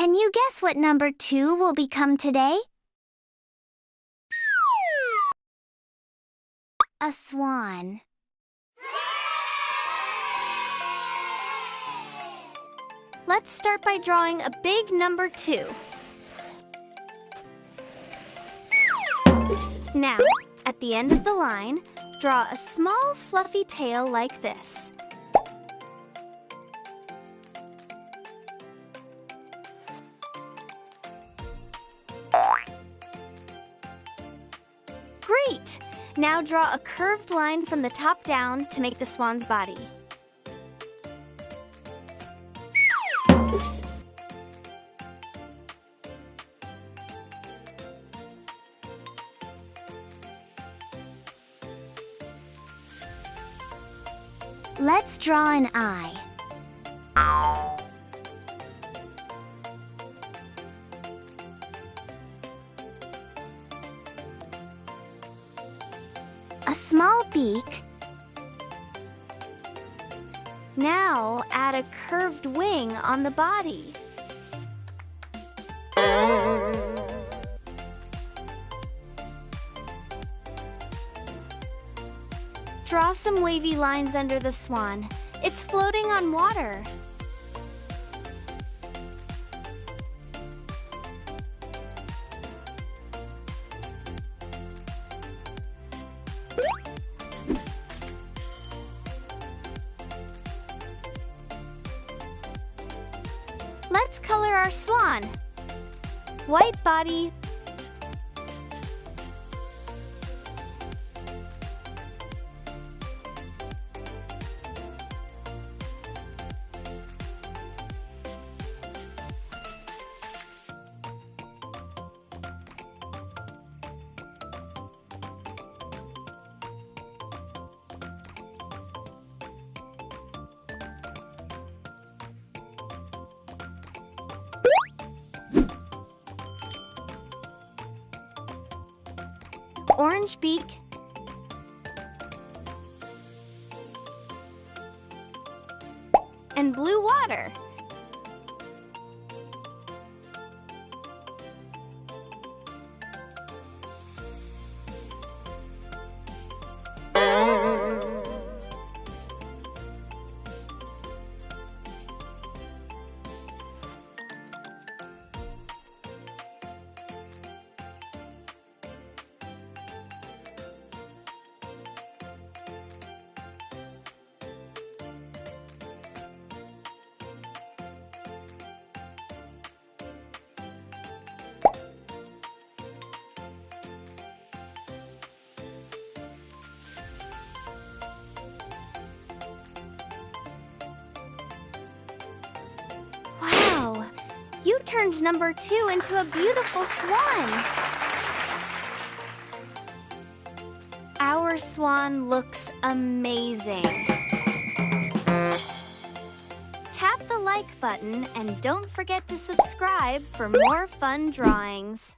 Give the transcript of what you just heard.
Can you guess what number 2 will become today? A swan. Let's start by drawing a big number 2. Now, at the end of the line, draw a small fluffy tail like this. Great! Now draw a curved line from the top down to make the swan's body. Let's draw an eye. A small beak. Now add a curved wing on the body. Draw some wavy lines under the swan. It's floating on water. Let's color our swan. White body, orange beak, and blue water. Wow! You turned number 2 into a beautiful swan! Our swan looks amazing! Tap the like button and don't forget to subscribe for more fun drawings.